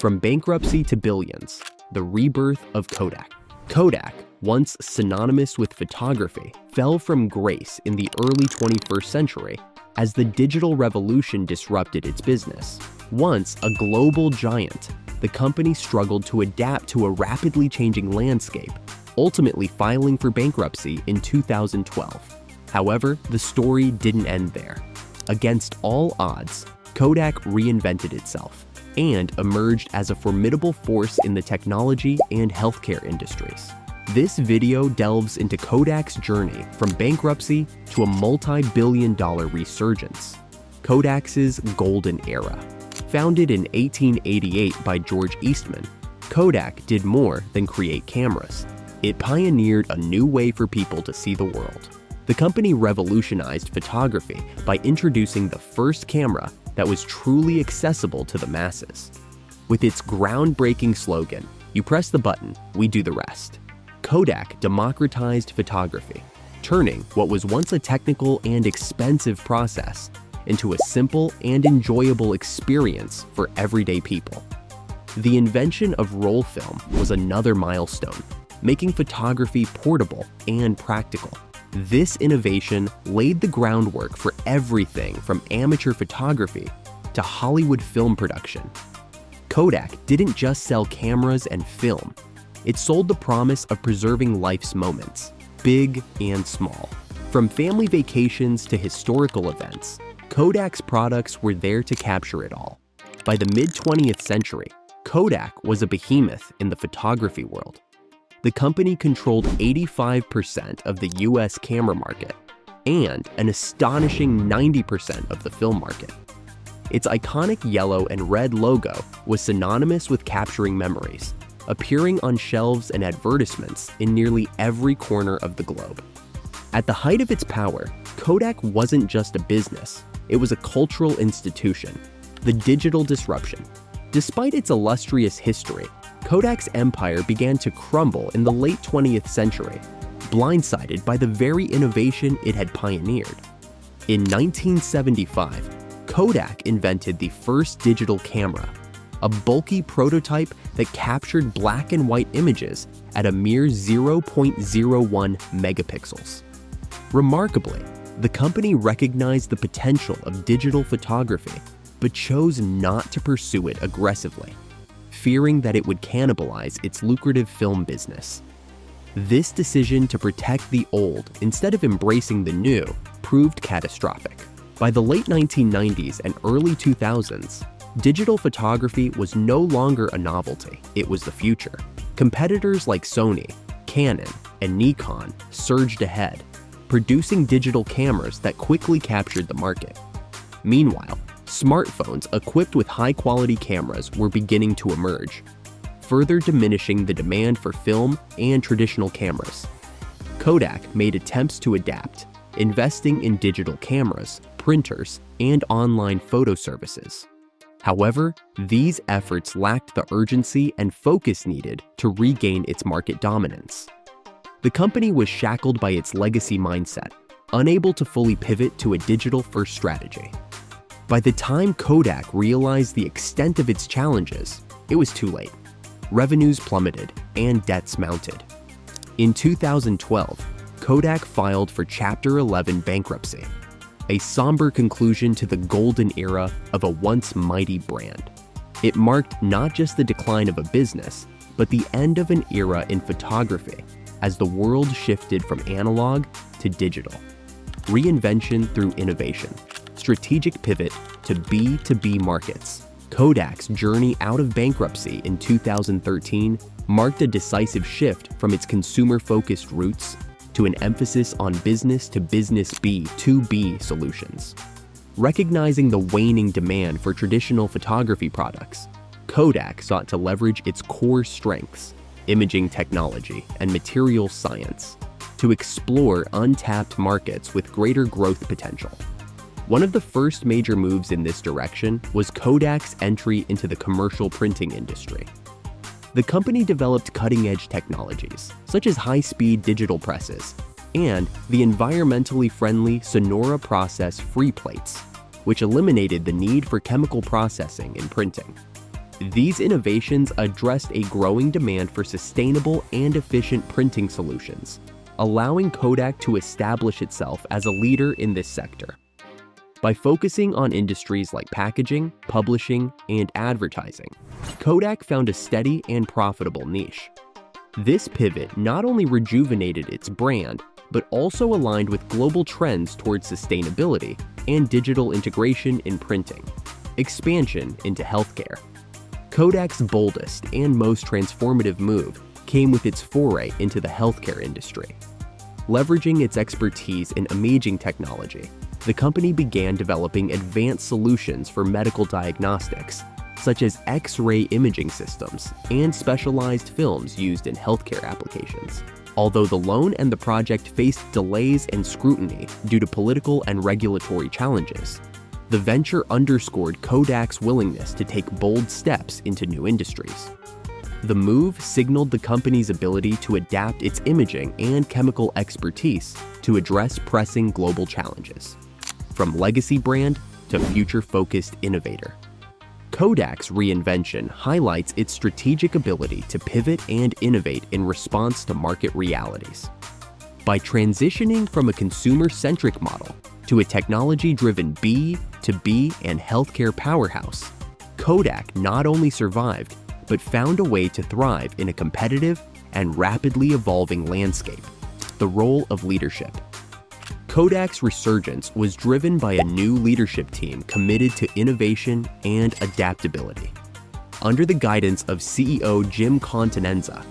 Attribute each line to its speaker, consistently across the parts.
Speaker 1: From bankruptcy to billions, the rebirth of Kodak. Kodak, once synonymous with photography, fell from grace in the early 21st century as the digital revolution disrupted its business. Once a global giant, the company struggled to adapt to a rapidly changing landscape, ultimately filing for bankruptcy in 2012. However, the story didn't end there. Against all odds, Kodak reinvented itself and emerged as a formidable force in the technology and healthcare industries. This video delves into Kodak's journey from bankruptcy to a multi-billion-dollar resurgence. Kodak's golden era. Founded in 1888 by George Eastman, Kodak did more than create cameras. It pioneered a new way for people to see the world. The company revolutionized photography by introducing the first camera that was truly accessible to the masses. With its groundbreaking slogan, "You press the button, we do the rest," Kodak democratized photography, turning what was once a technical and expensive process into a simple and enjoyable experience for everyday people. The invention of roll film was another milestone, making photography portable and practical. This innovation laid the groundwork for everything from amateur photography to Hollywood film production. Kodak didn't just sell cameras and film. It sold the promise of preserving life's moments, big and small. From family vacations to historical events, Kodak's products were there to capture it all. By the mid-20th century, Kodak was a behemoth in the photography world. The company controlled 85% of the US camera market and an astonishing 90% of the film market. Its iconic yellow and red logo was synonymous with capturing memories, appearing on shelves and advertisements in nearly every corner of the globe. At the height of its power, Kodak wasn't just a business, it was a cultural institution, the digital disruption. Despite its illustrious history, Kodak's empire began to crumble in the late 20th century, blindsided by the very innovation it had pioneered. In 1975, Kodak invented the first digital camera, a bulky prototype that captured black and white images at a mere 0.01 megapixels. Remarkably, the company recognized the potential of digital photography, but chose not to pursue it aggressively, fearing that it would cannibalize its lucrative film business. This decision to protect the old instead of embracing the new proved catastrophic. By the late 1990s and early 2000s, digital photography was no longer a novelty, it was the future. Competitors like Sony, Canon, and Nikon surged ahead, producing digital cameras that quickly captured the market. Meanwhile, smartphones equipped with high-quality cameras were beginning to emerge, further diminishing the demand for film and traditional cameras. Kodak made attempts to adapt, investing in digital cameras, printers, and online photo services. However, these efforts lacked the urgency and focus needed to regain its market dominance. The company was shackled by its legacy mindset, unable to fully pivot to a digital-first strategy. By the time Kodak realized the extent of its challenges, it was too late. Revenues plummeted and debts mounted. In 2012, Kodak filed for Chapter 11 bankruptcy, a somber conclusion to the golden era of a once mighty brand. It marked not just the decline of a business, but the end of an era in photography as the world shifted from analog to digital. Reinvention through innovation. Strategic pivot to B2B markets. Kodak's journey out of bankruptcy in 2013 marked a decisive shift from its consumer-focused roots to an emphasis on business-to-business B2B solutions. Recognizing the waning demand for traditional photography products, Kodak sought to leverage its core strengths, imaging technology and materials science, to explore untapped markets with greater growth potential. One of the first major moves in this direction was Kodak's entry into the commercial printing industry. The company developed cutting-edge technologies, such as high-speed digital presses, and the environmentally friendly Sonora process free plates, which eliminated the need for chemical processing in printing. These innovations addressed a growing demand for sustainable and efficient printing solutions, allowing Kodak to establish itself as a leader in this sector. By focusing on industries like packaging, publishing, and advertising, Kodak found a steady and profitable niche. This pivot not only rejuvenated its brand, but also aligned with global trends towards sustainability and digital integration in printing. Expansion into healthcare. Kodak's boldest and most transformative move came with its foray into the healthcare industry. Leveraging its expertise in imaging technology, the company began developing advanced solutions for medical diagnostics, such as X-ray imaging systems and specialized films used in healthcare applications. Although the loan and the project faced delays and scrutiny due to political and regulatory challenges, the venture underscored Kodak's willingness to take bold steps into new industries. The move signaled the company's ability to adapt its imaging and chemical expertise to address pressing global challenges. From legacy brand to future-focused innovator, Kodak's reinvention highlights its strategic ability to pivot and innovate in response to market realities. By transitioning from a consumer-centric model to a technology-driven B2B and healthcare powerhouse, Kodak not only survived, but found a way to thrive in a competitive and rapidly evolving landscape. The role of leadership. Kodak's resurgence was driven by a new leadership team committed to innovation and adaptability. Under the guidance of CEO Jim Continenza,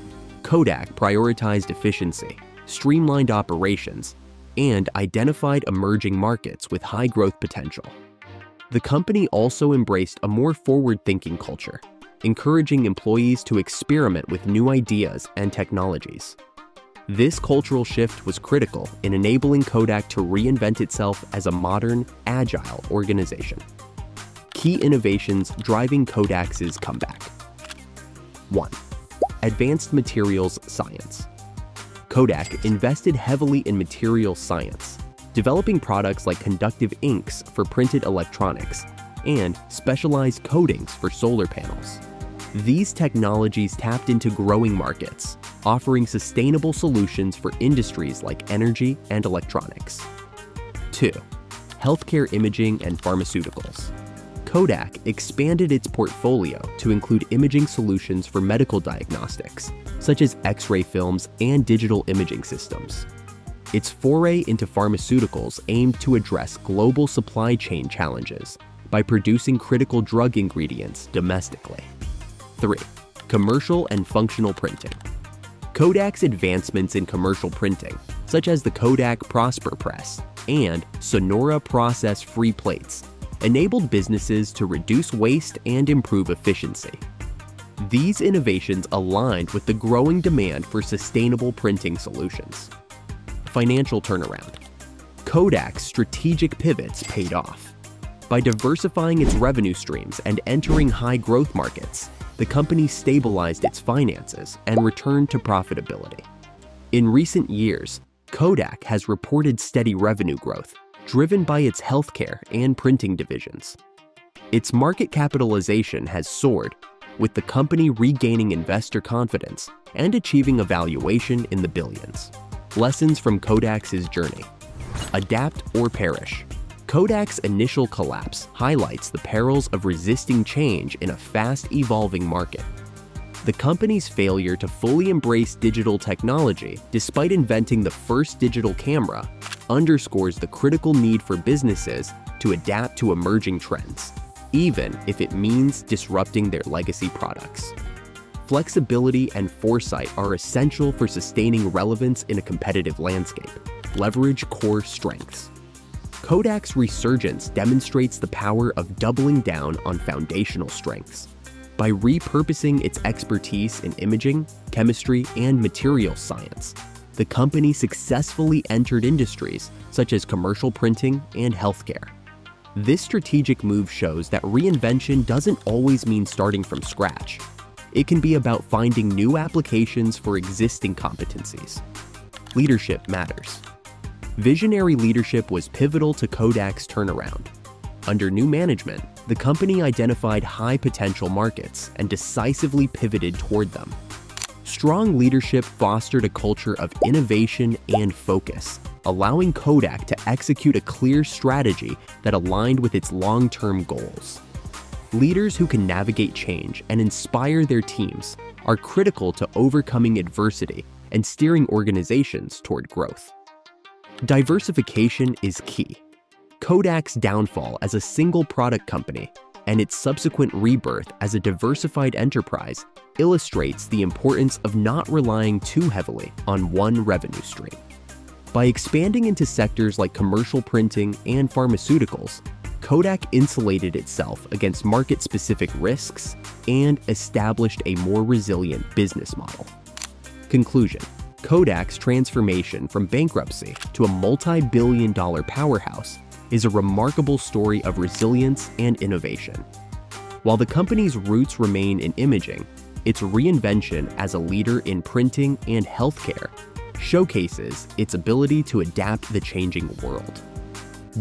Speaker 1: Kodak prioritized efficiency, streamlined operations, and identified emerging markets with high growth potential. The company also embraced a more forward-thinking culture, encouraging employees to experiment with new ideas and technologies. This cultural shift was critical in enabling Kodak to reinvent itself as a modern, agile organization. Key innovations driving Kodak's comeback. 1. Advanced materials science. Kodak invested heavily in materials science, developing products like conductive inks for printed electronics and specialized coatings for solar panels. These technologies tapped into growing markets, offering sustainable solutions for industries like energy and electronics. 2. Healthcare imaging and pharmaceuticals. Kodak expanded its portfolio to include imaging solutions for medical diagnostics, such as X-ray films and digital imaging systems. Its foray into pharmaceuticals aimed to address global supply chain challenges by producing critical drug ingredients domestically. 3. Commercial and functional printing. Kodak's advancements in commercial printing, such as the Kodak Prosper Press and Sonora process-free plates, enabled businesses to reduce waste and improve efficiency. These innovations aligned with the growing demand for sustainable printing solutions. Financial turnaround. Kodak's strategic pivots paid off. By diversifying its revenue streams and entering high-growth markets, the company stabilized its finances and returned to profitability. In recent years, Kodak has reported steady revenue growth, driven by its healthcare and printing divisions. Its market capitalization has soared, with the company regaining investor confidence and achieving a valuation in the billions. Lessons from Kodak's journey. Adapt or perish. Kodak's initial collapse highlights the perils of resisting change in a fast-evolving market. The company's failure to fully embrace digital technology, despite inventing the first digital camera, underscores the critical need for businesses to adapt to emerging trends, even if it means disrupting their legacy products. Flexibility and foresight are essential for sustaining relevance in a competitive landscape. Leverage core strengths. Kodak's resurgence demonstrates the power of doubling down on foundational strengths. By repurposing its expertise in imaging, chemistry, and materials science, the company successfully entered industries such as commercial printing and healthcare. This strategic move shows that reinvention doesn't always mean starting from scratch. It can be about finding new applications for existing competencies. Leadership matters. Visionary leadership was pivotal to Kodak's turnaround. Under new management, the company identified high-potential markets and decisively pivoted toward them. Strong leadership fostered a culture of innovation and focus, allowing Kodak to execute a clear strategy that aligned with its long-term goals. Leaders who can navigate change and inspire their teams are critical to overcoming adversity and steering organizations toward growth. Diversification is key. Kodak's downfall as a single product company and its subsequent rebirth as a diversified enterprise illustrates the importance of not relying too heavily on one revenue stream. By expanding into sectors like commercial printing and pharmaceuticals, Kodak insulated itself against market-specific risks and established a more resilient business model. Conclusion: Kodak's transformation from bankruptcy to a multi-billion-dollar powerhouse is a remarkable story of resilience and innovation. While the company's roots remain in imaging, its reinvention as a leader in printing and healthcare showcases its ability to adapt to the changing world.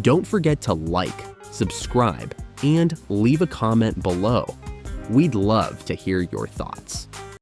Speaker 1: Don't forget to like, subscribe, and leave a comment below. We'd love to hear your thoughts.